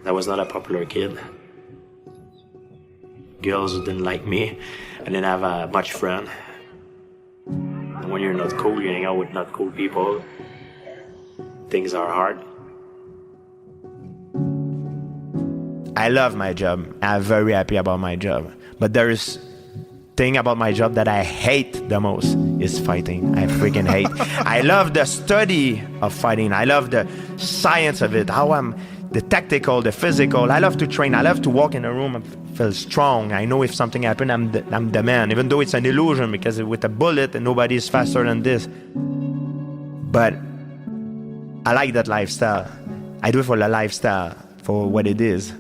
I was not a popular kid. Girls didn't like me. I didn't have much friend. And when you're not cool, you hang out with not cool people. Things are hard. I love my job. I'm very happy about my job. But there's thing about my job that I hate the most is fighting. I freaking hate. I love the study of fighting. I love the science of it. The tactical, the physical. I love to train. I love to walk in a room and feel strong. I know if something happened, I'm the man. Even though it's an illusion, because with a bullet and nobody is faster than this. But I like that lifestyle. I do it for the lifestyle, for what it is.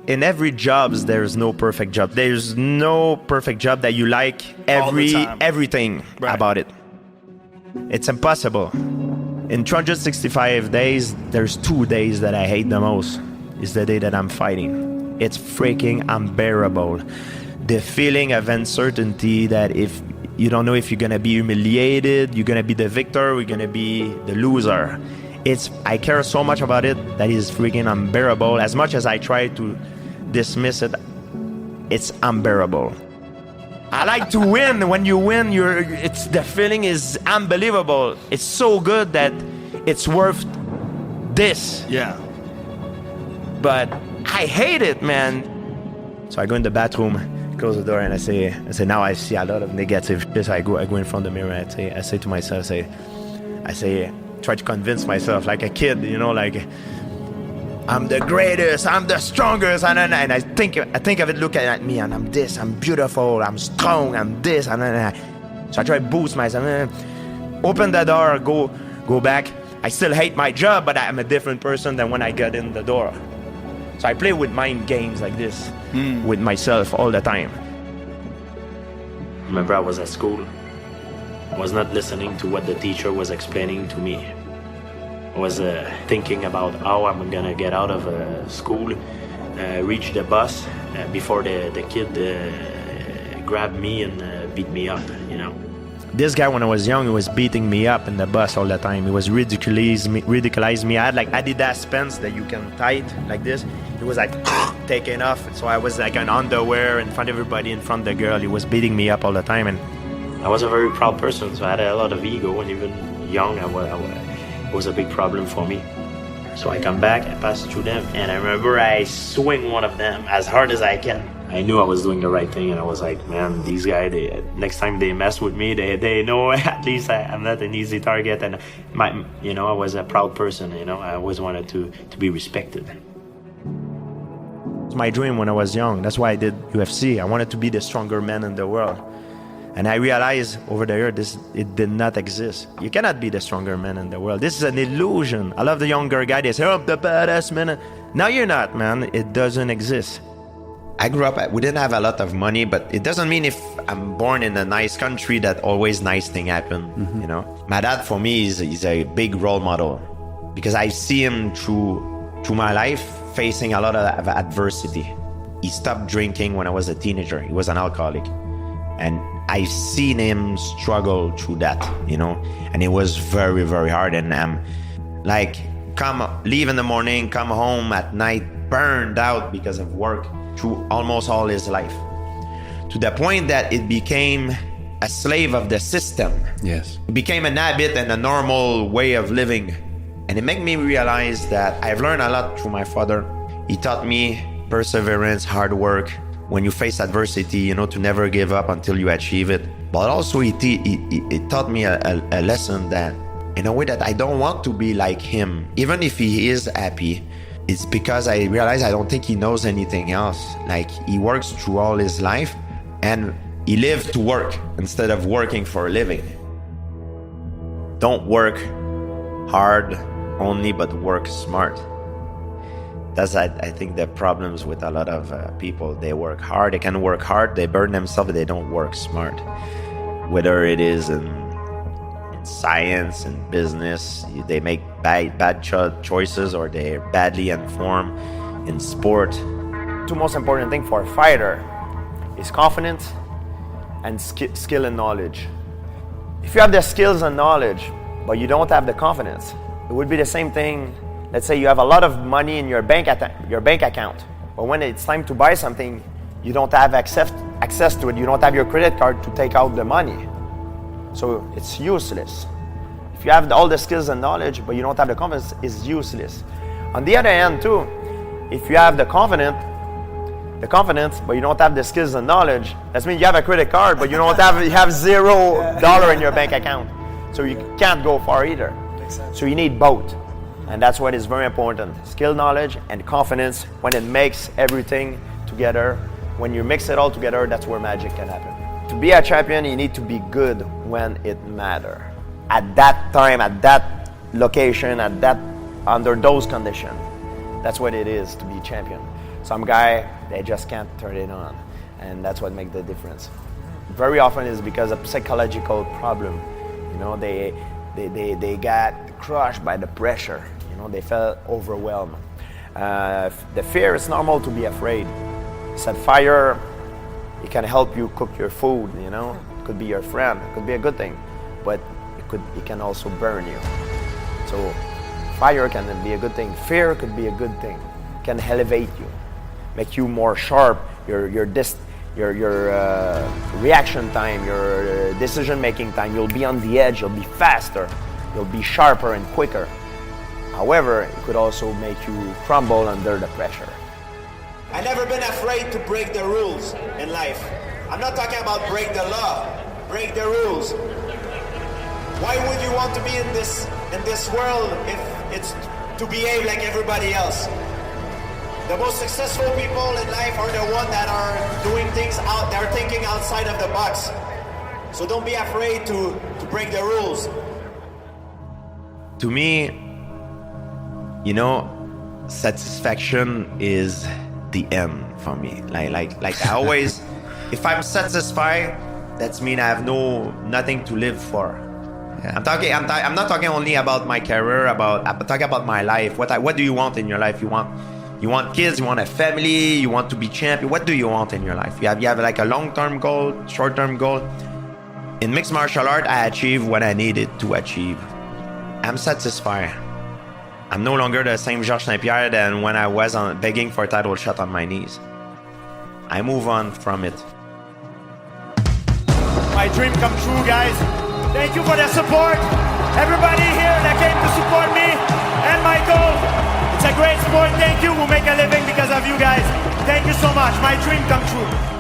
In every job, there's no perfect job. There's no perfect job that you like everything about it. It's impossible. In 365 days, there's 2 days that I hate the most. It's the day that I'm fighting. It's freaking unbearable. The feeling of uncertainty that if you don't know if you're gonna be humiliated, you're gonna be the victor, or you're gonna be the loser. I care so much about it that is freaking unbearable. As much as I try to dismiss it, it's unbearable. I like to win. When you win, the feeling is unbelievable. It's so good that it's worth this. Yeah. But I hate it, man. So I go in the bathroom, close the door, and I say, now I see a lot of negative shit. So I go in front of the mirror, and I say to myself, I say, try to convince myself like a kid, like I'm the greatest, I'm the strongest, and I think of it looking at me, and I'm this, I'm beautiful, I'm strong, I'm this, so I try to boost myself. Open the door, go back. I still hate my job, but I'm a different person than when I got in the door. So I play with mind games like this with myself all the time. Remember, I was at school. I was not listening to what the teacher was explaining to me. I was thinking about how I'm gonna get out of school, reach the bus before the kid grabbed me and beat me up, This guy, when I was young, he was beating me up in the bus all the time. He was ridiculizing me. I had like Adidas pants that you can tie like this. He was like taking off. So I was like an underwear in front of everybody, in front of the girl. He was beating me up all the time. And I was a very proud person, so I had a lot of ego, and even young, it was a big problem for me. So I come back, I pass through them, and I remember I swing one of them as hard as I can. I knew I was doing the right thing, and I was like, man, these guys, next time they mess with me, they know at least I'm not an easy target, and I was a proud person, I always wanted to be respected. It's my dream when I was young. That's why I did UFC. I wanted to be the stronger man in the world. And I realized over the years, it did not exist. You cannot be the stronger man in the world. This is an illusion. I love the younger guy. They say, oh, I'm the badass man. No, you're not, man. It doesn't exist. I grew up, we didn't have a lot of money, but it doesn't mean if I'm born in a nice country that always nice things happen, My dad, for me, is a big role model because I see him through my life facing a lot of adversity. He stopped drinking when I was a teenager. He was an alcoholic. And I've seen him struggle through that, and it was very, very hard. And leave in the morning, come home at night, burned out because of work through almost all his life, to the point that it became a slave of the system. Yes. It became an habit and a normal way of living. And it made me realize that I've learned a lot through my father. He taught me perseverance, hard work, when you face adversity, to never give up until you achieve it. But also he taught me a lesson that in a way that I don't want to be like him. Even if he is happy, it's because I realize I don't think he knows anything else. Like, he works through all his life and he lived to work instead of working for a living. Don't work hard only, but work smart. That's, I think, the problems with a lot of people. They work hard, they can work hard, they burn themselves, but they don't work smart. Whether it is in science and business, they make bad choices, or they're badly informed in sport. Two most important things for a fighter is confidence and skill and knowledge. If you have the skills and knowledge, but you don't have the confidence, it would be the same thing let's say you have a lot of money in your bank account, but when it's time to buy something, you don't have access to it. You don't have your credit card to take out the money. So it's useless. If you have all the skills and knowledge, but you don't have the confidence, it's useless. On the other hand too, if you have the confidence, but you don't have the skills and knowledge, that means you have a credit card, but you have $0 in your bank account. So you can't go far either. So you need both. And that's what is very important. Skill, knowledge, and confidence. When it makes everything together, when you mix it all together, that's where magic can happen. To be a champion, you need to be good when it matters. At that time, at that location, under those conditions. That's what it is to be champion. Some guy, they just can't turn it on. And that's what makes the difference. Very often it's because of psychological problem. You know, they got crushed by the pressure. You know, they felt overwhelmed. The fear, it's normal to be afraid. Set fire, it can help you cook your food, you know. It could be your friend, it could be a good thing, but it can also burn you. So fire can be a good thing. Fear could be a good thing. It can elevate you, make you more sharp. Your reaction time, your decision-making time, you'll be on the edge, you'll be faster, you'll be sharper and quicker. However, it could also make you crumble under the pressure. I've never been afraid to break the rules in life. I'm not talking about break the law, break the rules. Why would you want to be in this world if it's to behave like everybody else? The most successful people in life are the ones that are doing things that are thinking outside of the box. So don't be afraid to break the rules. To me, you know, satisfaction is the end for me. Like I always, if I'm satisfied, that means I have nothing to live for. Yeah. I'm not talking only about my career. I'm talking about my life. What do you want in your life? You want kids. You want a family. You want to be champion. What do you want in your life? You have like a long-term goal, short-term goal. In mixed martial art, I achieved what I needed to achieve. I'm satisfied. I'm no longer the same Georges St-Pierre than when I was begging for a title shot on my knees. I move on from it. My dream come true, guys. Thank you for the support. Everybody here that came to support me and my goal. It's a great sport. Thank you. We'll make a living because of you guys. Thank you so much. My dream come true.